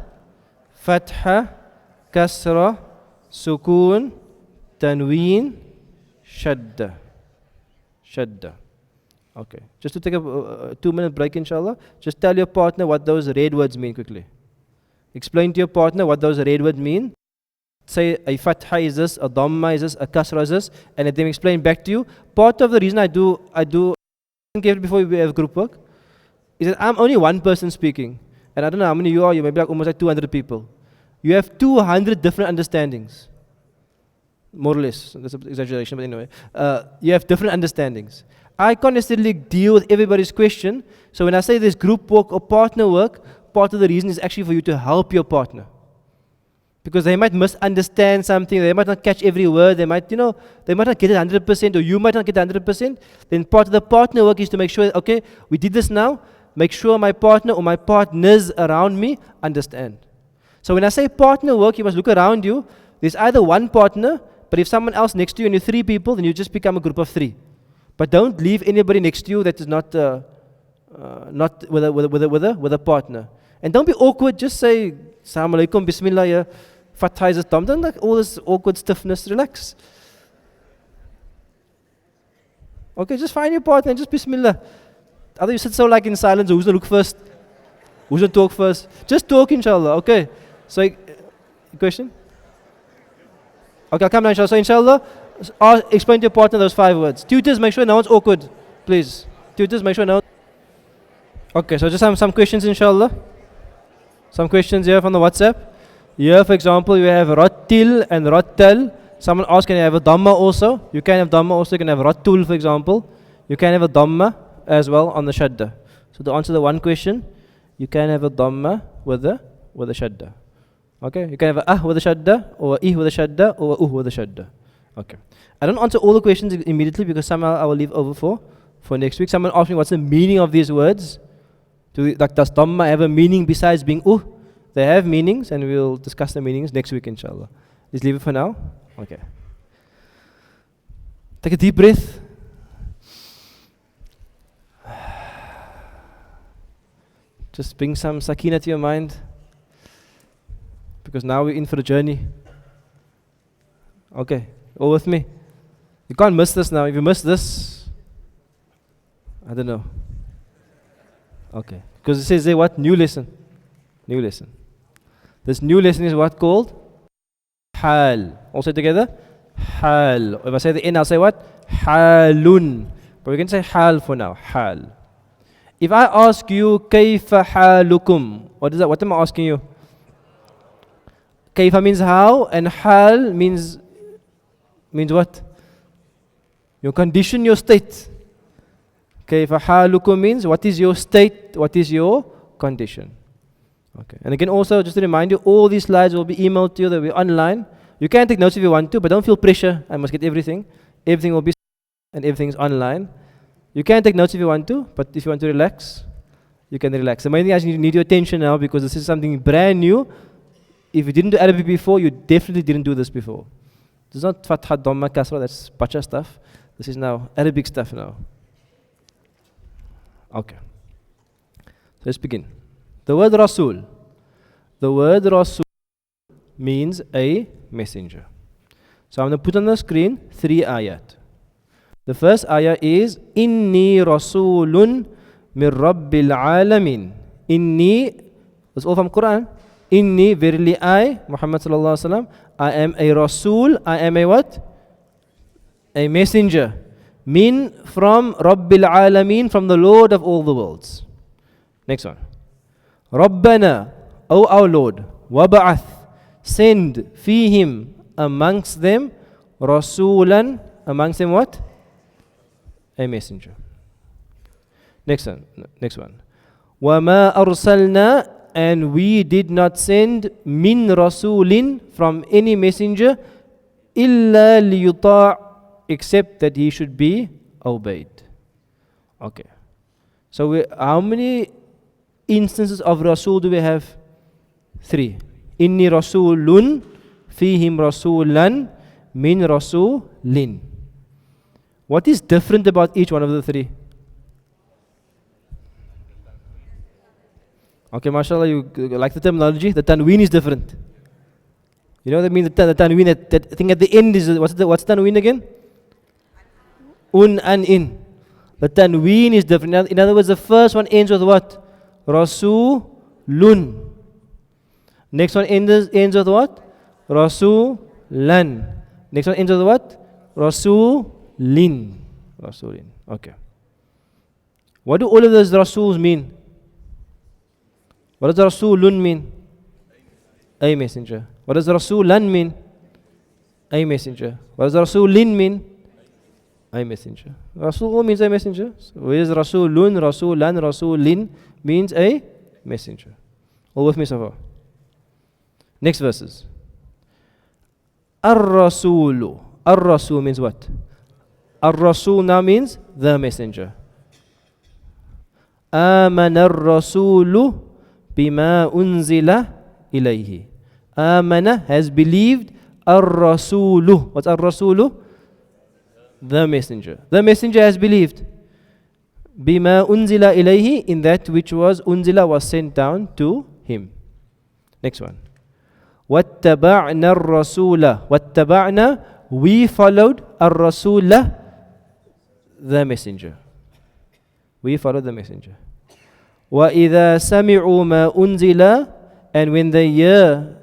fatha, kasra, sukoon, tanween, shadda. Shadda. Okay. Just to take a 2-minute break, inshallah. Just tell your partner what those red words mean quickly. Explain to your partner what those red words mean. Say a fatha is this, a dhamma is this, a kasra is this, and let them explain back to you. Part of the reason I do before we have group work is that I'm only one person speaking, and I don't know how many you are. You may be like almost like 200 people. You have 200 different understandings, more or less. That's an exaggeration, but anyway, you have different understandings. I can't necessarily deal with everybody's question. So when I say there's group work or partner work, part of the reason is actually for you to help your partner. Because they might misunderstand something, they might not catch every word, they might not get it 100%, or you might not get it 100%. Then part of the partner work is to make sure, okay, we did this now, make sure my partner or my partners around me understand. So when I say partner work, you must look around you. There's either one partner, but if someone else next to you and you're 3 people, then you just become a group of 3. But don't leave anybody next to you that is not with a partner. And don't be awkward, just say, Assalamu alaikum, Bismillah, yeah. Fatha is a thumb. Don't like all this awkward stiffness, relax. Okay, just find your partner and just Bismillah. Other you sit so like in silence, who's going to look first? Who's going to talk first? Just talk, inshallah, okay. So, question? Okay, I'll come now, inshallah. So, inshallah, explain to your partner those 5 words. Tutors, make sure no one's awkward, please. Tutors, make sure no one. Okay, so just some questions, inshallah. Some questions here from the WhatsApp. Here, for example, you have rattil and rattal. Someone asked, can you have a dhamma also? You can have dhamma also. You can have rattul, for example. You can have a dhamma as well on the shadda. So to answer the one question, you can have a dhamma with a shadda. Okay, you can have a with a shadda, or a with a shadda, or a with a shadda. Okay. I don't answer all the questions immediately because somehow I will leave over for next week. Someone asked me what's the meaning of these words. Like, does dhamma have a meaning besides being They have meanings, and we'll discuss the meanings next week, inshallah. Let's leave it for now. Okay. Take a deep breath. Just bring some sakina to your mind, because now we're in for the journey. Okay, all with me? You can't miss this now. If you miss this, I don't know. Okay, because it says there what? New lesson. New lesson. This new lesson is what called? Haal. All say together? Haal. If I say the end, I'll say what? Haalun. But we can say haal for now. Haal. If I ask you, kayfa halukum? What is that? What am I asking you? Kayfa means how, and haal means what? Your condition, your state. Kayfa halukum means what is your state, what is your condition. Okay. And again, also, just to remind you, all these slides will be emailed to you, they'll be online. You can take notes if you want to, but don't feel pressure. I must get everything. Everything will be, and everything's online. You can take notes if you want to, but if you want to relax, you can relax. The main thing is you need your attention now, because this is something brand new. If you didn't do Arabic before, you definitely didn't do this before. This is not Fatha, Dhamma, Kasra, that's Pacha stuff. This is now Arabic stuff now. Okay. So let's begin. The word Rasul. The word Rasul means a messenger. So I'm going to put on the screen 3 ayat. The first ayah is Inni Rasulun min Rabbil Alamin. Inni, that's all from Quran. Inni, verily I, Muhammad sallallahu alaihi wasallam, I am a Rasul. I am a what? A messenger. Min, from Rabbil Alamin, from the Lord of all the worlds. Next one. Rabbana, O our Lord, waba'ath, send fihim, amongst them, Rasulan, amongst them what? A messenger. Next one. Wama arsalna, and we did not send min rasulin, from any messenger, illa liyuta', except that he should be obeyed. Okay. So how many instances of Rasul do we have? 3. Inni Rasulun, fihim Rasulan, min Rasulin. What is different about each one of the 3? Okay, mashallah, you like the terminology? The tanween is different. You know what I mean? The tanween, that thing at the end is, what's tanween again? An, in. The tanween is different. In other words, the first one ends with what? Rasulun. Next one ends with what? Rasulan. Next one ends with what? Rasulin. Rasulin. Okay. What do all of those Rasuls mean? What does Rasulun mean? A messenger. What does Rasulan mean? A messenger. What does Rasulin mean? A messenger. Rasul means a messenger. So where is Rasulun, Rasulan, Rasulin means a messenger. All with me so far? Next verses. Ar-Rasulu. Ar-Rasul means what? Ar-Rasul now means the messenger. Amana ar-Rasulu bima unzila ilayhi. Amana has believed. Ar-Rasulu. What's Ar-Rasulu? The messenger. The messenger has believed. Bima unzila ilayhi, in that which was unzila, was sent down to him. Next one. Wattaba'na ar-rasula. Wattaba'na, we followed ar-rasula, the messenger. We followed the messenger. Wa idha sami'u ma unzila, and when they hear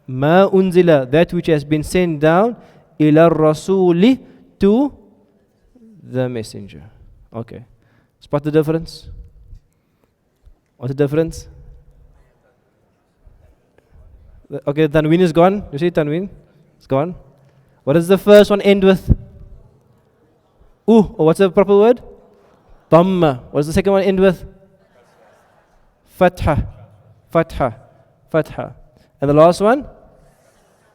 ma unzila, that which has been sent down, ila rasuli, to the messenger. Okay. Spot the difference? What's the difference? Okay, tanween is gone. You see tanween? It's gone. What does the first one end with? Or what's the proper word? Dhamma. What does the second one end with? Fatha. Fatha. Fatha. And the last one?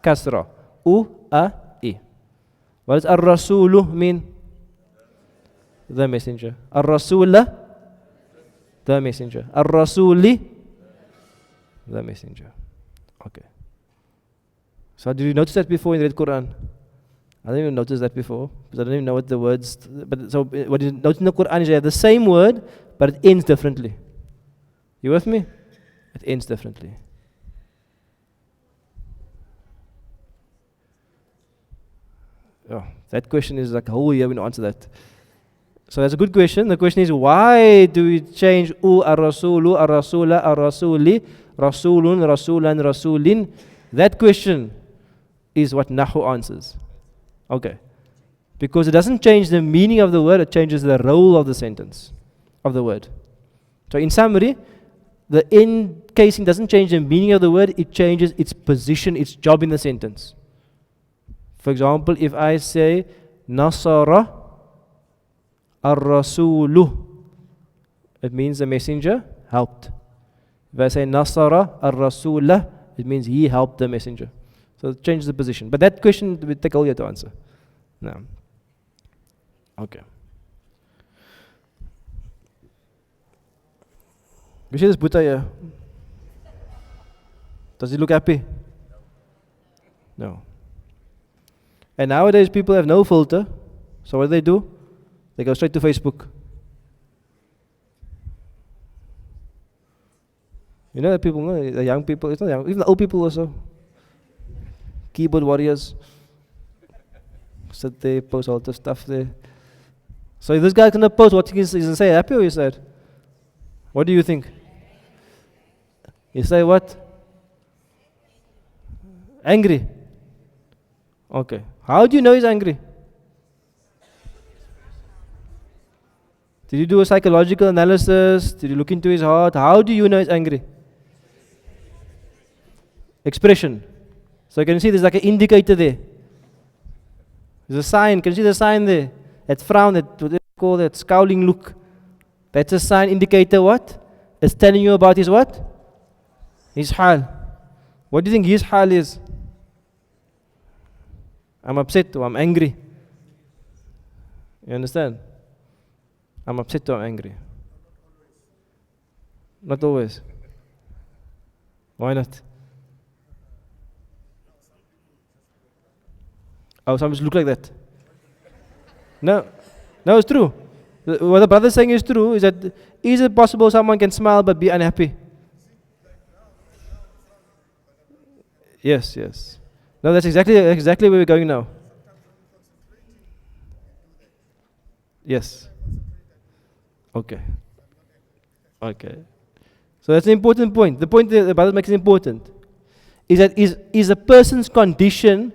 Kasra. I. What does ar-rasulu mean? The messenger. Ar-rasula, the messenger. Ar-rasuli, the messenger. Okay. So did you notice that before in the Quran? I didn't even notice that before, because I don't even know what the words. But so what you notice in the Quran is you have the same word, but it ends differently. You with me? It ends differently. Oh, that question is like a whole year we answer that. So that's a good question. The question is, why do we change ar-rasulu, ar-rasula, ar-rasuli, rasulun, rasulan, rasulin? That question is what Nahw answers. Okay. Because it doesn't change the meaning of the word, it changes the role of the sentence, of the word. So in summary, the encasing doesn't change the meaning of the word, it changes its position, its job in the sentence. For example, if I say Nasara ar-rasulu, it means the messenger helped. If I say Nasara ar-rasulah, it means he helped the messenger. So it changes the position. But that question will take all year to answer. No. Okay. You see this Buddha here? Does he look happy? No. And nowadays people have no filter. So what do? They go straight to Facebook. You know that people, no, the young people, it's not young, even the old people also. Keyboard warriors. Sit there, post all the stuff there. So if this guy's gonna post, what he's gonna say, happy or you sad? What do you think? You say what? Angry. Okay. How do you know he's angry? Did you do a psychological analysis? Did you look into his heart? How do you know he's angry? Expression. So you can see there's like an indicator there. There's a sign. Can you see the sign there? That frown, that what they call that scowling look. That's a sign indicator what? It's telling you about his what? His haal. What do you think his haal is? I'm upset or I'm angry. You understand? I'm upset or I'm angry. Not always. Why not? Oh, some look like that. No, it's true. What the brother is saying is true. Is it possible someone can smile but be unhappy? Yes. No, that's exactly where we're going now. Yes. Okay. So that's an important point. The point that the brother makes is important. Is that is a person's condition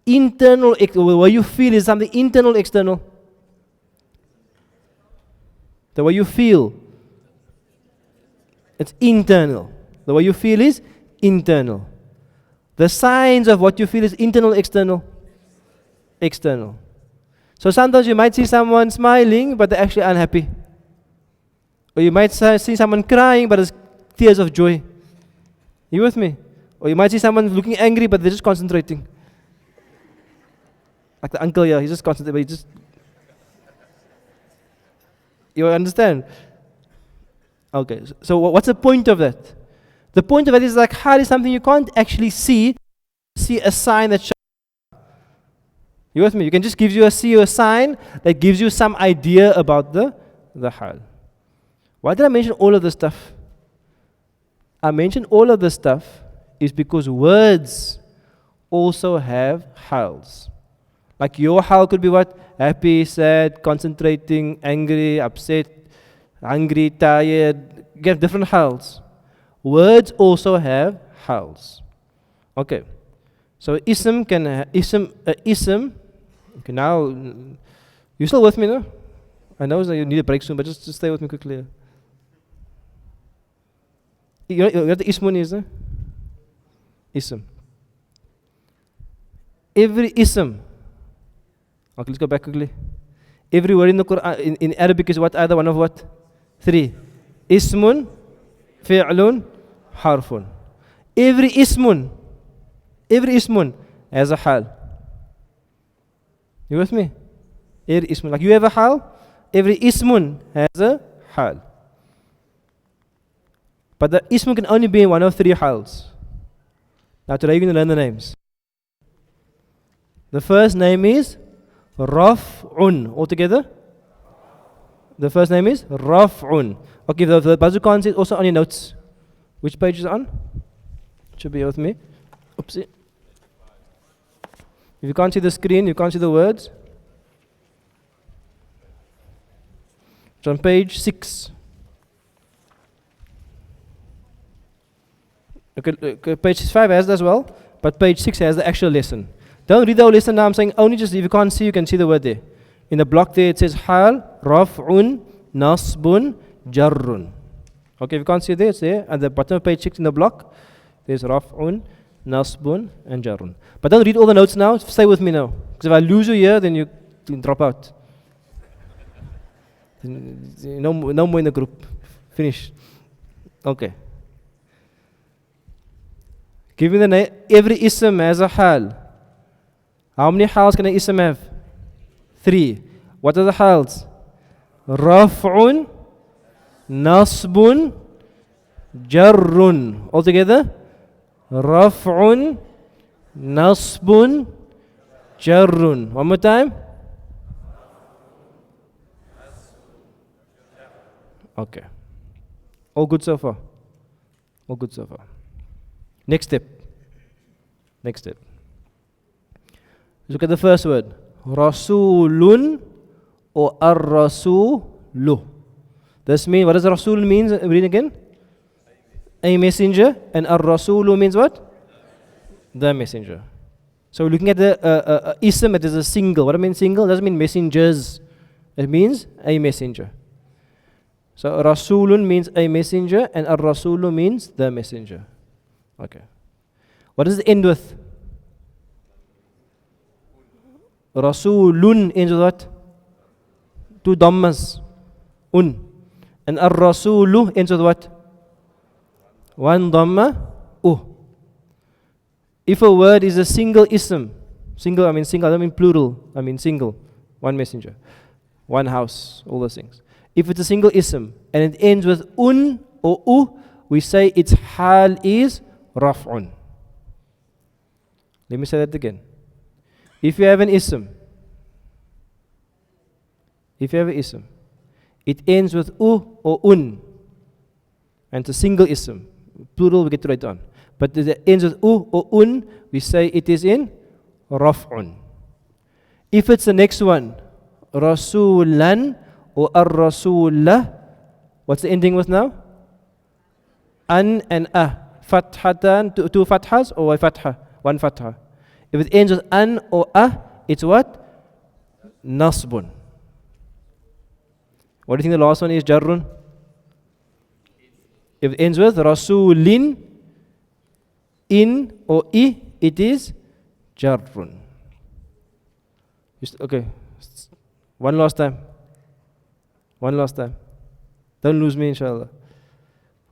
internal, or what you feel is something internal, external? The way you feel, it's internal. The way you feel is internal. The signs of what you feel is internal, external? External. So sometimes you might see someone smiling, but they're actually unhappy. Or you might see someone crying, but it's tears of joy. You with me? Or you might see someone looking angry, but they're just concentrating. Like the uncle here, he's just concentrating, but he just... You understand? Okay, so what's the point of that? The point of it is like haal is something you can't actually see a sign that shows. You with me? You can just see a sign that gives you some idea about the haal. Why did I mention all of this stuff? I mentioned all of this stuff is because words also have haals. Like your haal could be what? Happy, sad, concentrating, angry, upset, hungry, tired. You have different haals. Words also have haals. Okay. So ism can ism. Okay, now you still with me, no? I know that you need a break soon, but just stay with me quickly. You know what the ismun is, no? Ism. Every ism. Okay, let's go back quickly. Every word in the Quran in Arabic is what? Either one of what? 3. Ismun, fi'lun, harfun. Every ismun has a haal. You with me? Every ismun. Like you have a haal, every ismun has a haal. But the ismun can only be in one of 3 haals. Now today you're going to learn the names. The first name is Raf'un. Altogether? The first name is Raf'un. Okay, the bazookan is also on your notes. Which page is it on? Should be here with me. Oopsie. If you can't see the screen, you can't see the words. It's on page 6. Okay, page 5 has that as well, but page 6 has the actual lesson. Don't read the whole lesson now. I'm saying only just if you can't see, you can see the word there. In the block there it says haal, raf'un, nasbun, jarrun. Okay, if you can't see it there, it's there. At the bottom of page 6 in the block, there's raf'un, nasbun, and jarrun. But don't read all the notes now. Stay with me now. Because if I lose you here, then you can drop out. No more in the group. Finish. Okay. Give me the name. Every ism has a haal. How many haals can an ism have? 3. What are the haals? Raf'un, nasbun, jarrun. All together? Raf'un, nasbun, jarrun. One more time. Okay. All good so far? All good so far. Next step. Look at the first word. Rasulun or ar-rasulu. This means, what does Rasul mean? Read again. A messenger. And ar-rasulu means what? The messenger. So we're looking at the ism, it is a single. What I mean single? It doesn't mean messengers. It means a messenger. So Rasulun means a messenger and ar-rasulu means the messenger. Okay. What does it end with? Rasulun ends with what? 2 dhammas. And ar-rasulu ends with what? 1 dhamma. If a word is a single ism, single, I don't mean plural, I mean single. 1 messenger, 1 house, all those things. If it's a single ism and it ends with or u, we say its hal is raf'un. Let me say that again. If you have an ism, it ends with u or un, and it's a single ism. Plural we get to write on. But if it ends with u or un, we say it is in raf'un. If it's the next one, rasulan or ar-rasulah, what's the ending with now? An and a. Fathatan, 2 fathas or a fatha? 1 fatha. If it ends with an or a, it's what? Nasbun. What do you think the last one is? Jarrun? If it ends with rasulin, in or I, it is jarrun. Okay. One last time. Don't lose me, inshallah.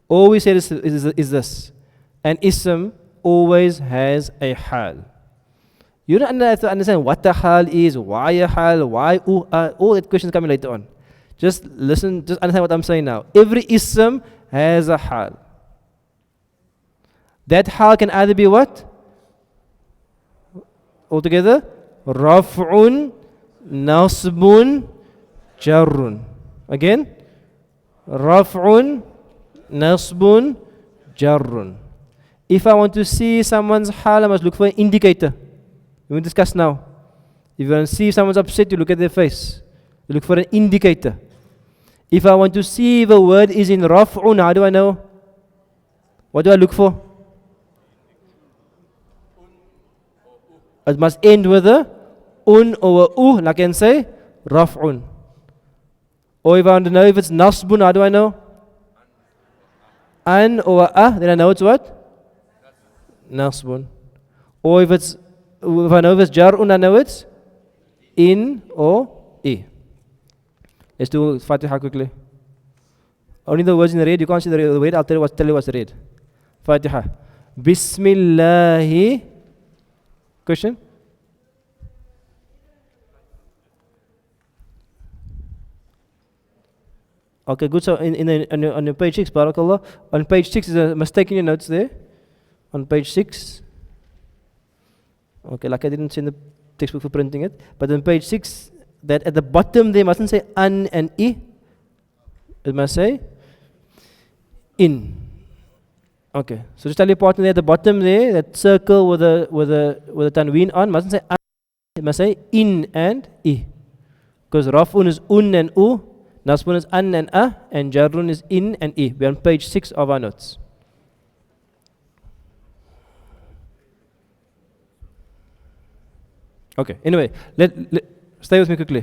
All we say is this. An ism always has a hal. You don't have to understand what the hal is, why a hal, why all that questions coming later on. Just listen, just understand what I'm saying now. Every ism has a hal. That hal can either be what? Altogether? Raf'un, nasbun, jarrun. Again? Raf'un, nasbun, jarrun. If I want to see someone's hal, I must look for an indicator. We will discuss now. If you want to see if someone's upset, you look at their face. You look for an indicator. If I want to see if a word is in raf'un, how do I know? What do I look for? It must end with a un or a u, like I can say raf'un. Or if I want to know if it's nasbun, how do I know? An or a, then I know it's what? Nasbun. Or if I know if it's jar'un, I know it's in or e. Let's do Fatiha quickly. Only the words in the red, you can't see the red, I'll tell you what's red. Fatiha. Bismillahi. Question? Okay, good. So on your page 6, barakallah. On page 6 is a mistake in your notes there. On page 6. Okay, like I didn't send the textbook for printing it. But on page 6, that at the bottom they mustn't say an and I. It must say in. Okay, so just tell your partner there at the bottom there, that circle with the tanween on, mustn't say an, it must say in and I. Because raf'un is un and u, nasbun is an and a, and jarrun is in and I. We're on page 6 of our notes. Okay, anyway, stay with me quickly.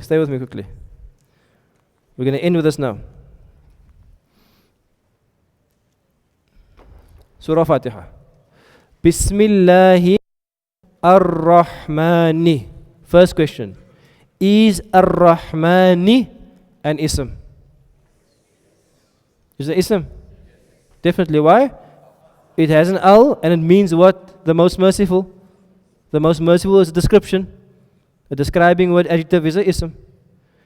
We're going to end with this now. Surah Fatiha. Bismillahi ar-Rahmani. First question. Is ar-Rahmani an ism? Is it ism? Definitely. Why? It has an al and it means what? The most merciful. The most merciful is a description. A describing word, adjective is an ism.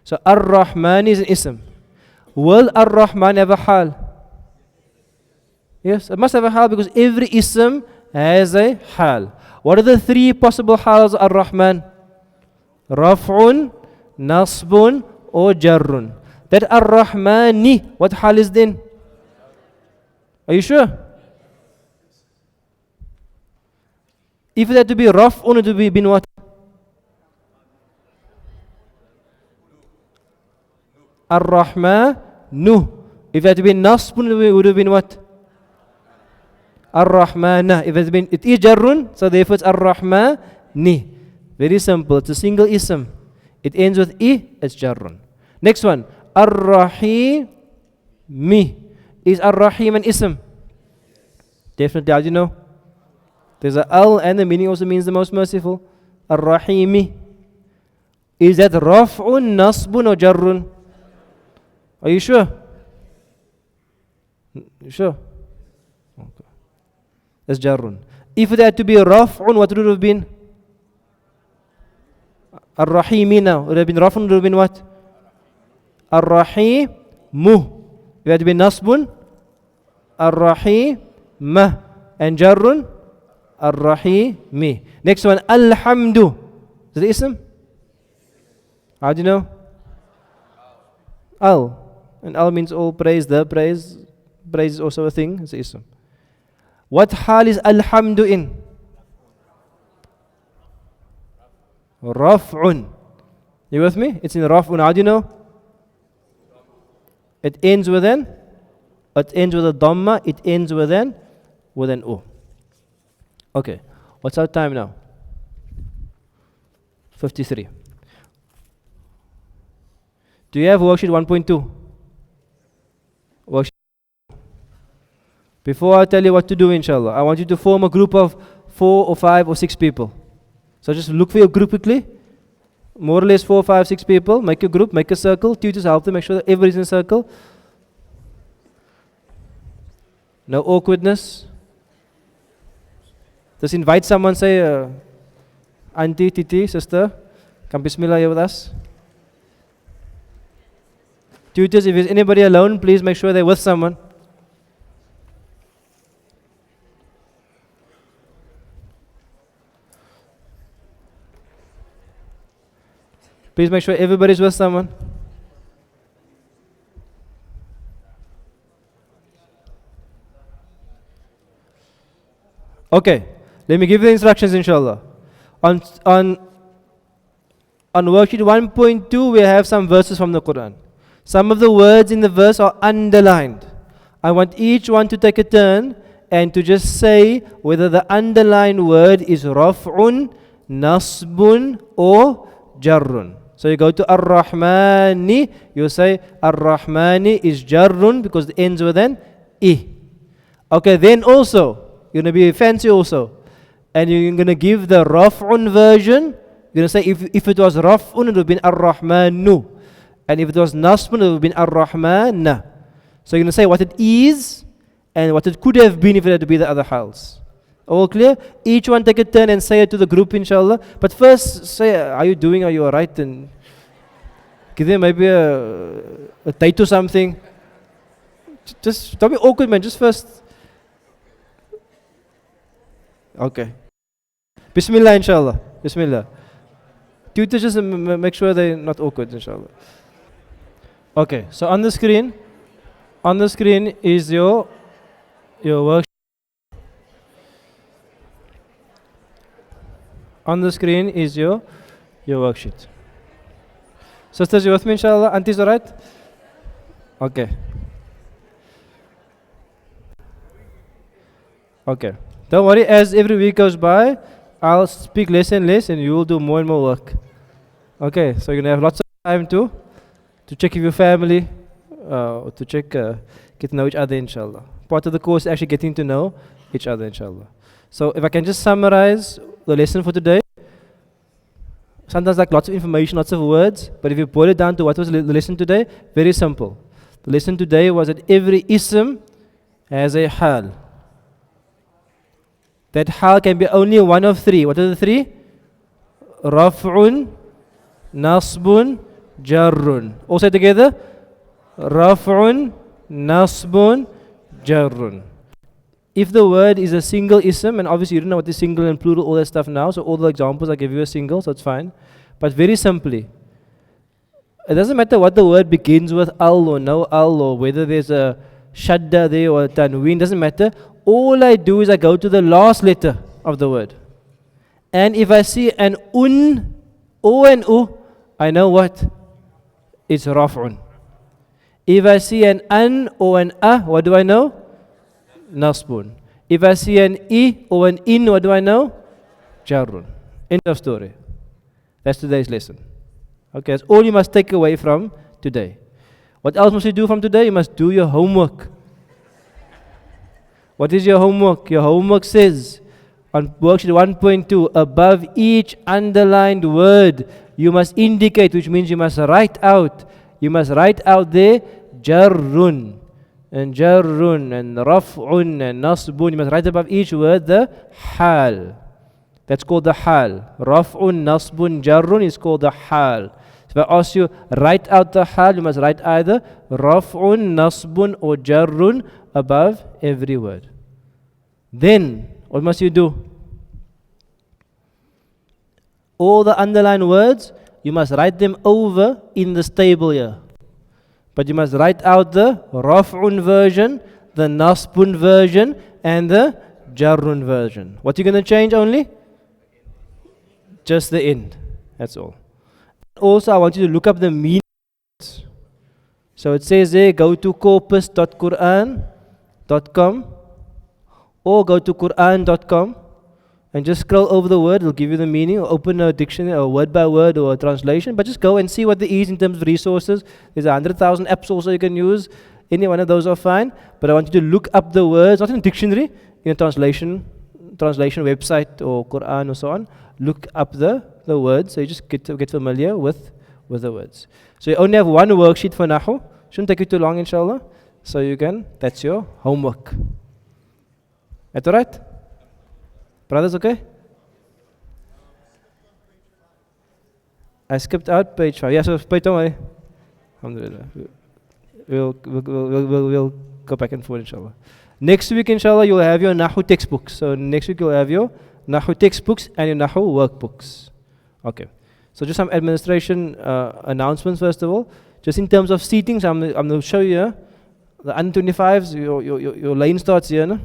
So ar-Rahmani is an ism. Will ar-Rahman have a hal? Yes, it must have a hal because every ism has a hal. What are the 3 possible hals of ar-Rahman? Raf'un, nasbun, or jarrun. That ar-Rahmani, what hal is then? Are you sure? If it had to be raf'un, it would be been what? Ar-Rahmanu. If it had to be nasbun, it would have been what? Ar-Rahmana. If it is jarrun, so therefore it's Ar-Rahmani. Very simple. It's a single ism. It ends with I, it's jarrun. Next one. Ar-Rahimi. Is Ar-Rahim an ism? Definitely. How do you know? There's a al and the meaning also means the most merciful. Ar-Rahimi. Is that raf'un, nasbun or jarrun? Are you sure? You sure? Okay. That's jarrun. If it had to be raf'un, what would it have been? Ar-Rahimi now. It would have been raf'un, it would have been what? Ar-Rahimu. If it had to be nasbun, Ar-Rahimah. And jarrun, Ar-Rahimi. Next one, Alhamdu. Is it ism? How do you know? Al. And al means all praise, the praise. Praise is also a thing, it's ism. What hal is alhamdu in? Raf'un. You with me? It's in raf'un. How do you know? It ends with an? It ends with a dhamma. It ends with an u. Okay. What's our time now? 53. Do you have worksheet 1.2? Worksheet. Before I tell you what to do, inshallah, I want you to form a group of 4 or 5 or 6 people. So just look for your group quickly. More or less 4, 5, 6 people. Make a group, make a circle. Tutors help them, make sure that everybody's in a circle. No awkwardness. Just invite someone, say, auntie, titi, sister, come bismillah here with us. Tutors, if there's anybody alone, please make sure they're with someone. Please make sure everybody's with someone. Okay, let me give you the instructions, inshallah. On worksheet 1.2, we have some verses from the Quran. Some of the words in the verse are underlined. I want each one to take a turn and to just say whether the underlined word is raf'un, nasbun, or jarrun. So you go to ar-Rahmani, you say ar-Rahmani is jarrun because it ends with an I. Okay, then also, you're going to be fancy also. And you're going to give the raf'un version. You're going to say if it was raf'un, it would have been ar-Rahmanu. And if it was nasbun, it would have been ar-Rahmana. So you're going to say what it is and what it could have been if it had to be the other hals. All clear? Each one take a turn and say it to the group, inshallah. But first, say, are you doing? Are you alright? And give them maybe a date or something. Just don't be awkward, man. Just first. Okay. Bismillah, inshallah. Bismillah. Tutors just make sure they're not awkward, inshallah. Okay. So on the screen is your worksheet. On the screen is your worksheet. Sisters, you with me, inshallah? Aunties, alright? Okay. Okay. Don't worry, as every week goes by, I'll speak less and less and you will do more and more work. Okay, so you're going to have lots of time to check with your family, to check, get to know each other, inshallah. Part of the course is actually getting to know each other, inshallah. So if I can just summarize the lesson for today. Sometimes like lots of information, lots of words, but if you boil it down to what was the lesson today, very simple. The lesson today was that every ism has a haal. That haal can be only one of three. What are the three? Raf'un, nasbun, jarrun. All say together. Raf'un, nasbun, jarrun. If the word is a single ism, and obviously you don't know what is single and plural, all that stuff now, so all the examples I give you are single, so it's fine. But very simply, it doesn't matter what the word begins with, al or no al, or whether there's a shadda there or a tanween, doesn't matter. All I do is I go to the last letter of the word. And if I see an un, o and u, I know what? It's raf'un. If I see an an or an a, what do I know? Nasbun. If I see an I or an in, what do I know? Jarrun. End of story. That's today's lesson. Okay, that's all you must take away from today. What else must you do from today? You must do your homework. What is your homework? Your homework says on worksheet 1.2, above each underlined word, you must indicate, which means you must write out. You must write out there jarrun. And jarrun, and raf'un, and nasbun. You must write above each word the haal. That's called the haal. Raf'un, nasbun, jarrun is called the haal. So if I ask you, write out the haal, you must write either raf'un, nasbun, or jarrun above every word. Then, what must you do? All the underlined words, you must write them over in this table here. But you must write out the raf'un version, the nasbun version, and the jarrun version. What are you going to change only? Just the end. That's all. Also, I want you to look up the meaning. So it says there, go to corpus.quran.com or go to quran.com and just scroll over the word. It'll give you the meaning, or open a dictionary, or word by word, or a translation. But just go and see what there is in terms of resources. There's 100,000 apps also you can use. Any one of those are fine. But I want you to look up the words, not in a dictionary, in a translation website or Quran or so on. Look up the words, so you just get familiar with the words. So you only have one worksheet for Nahw. Shouldn't take you too long, inshallah. So you can, that's your homework. That's alright? Brothers, okay? I skipped out page 5. Yeah, so page, don't worry. Alhamdulillah. We'll go back and forth, inshallah. Next week, inshallah, you'll have your Nahw textbooks. So next week, you'll have your Nahw textbooks and your Nahw workbooks. Okay. So just some administration announcements, first of all. Just in terms of seating, so I'm going to show you the under 25s, your lane starts here. No?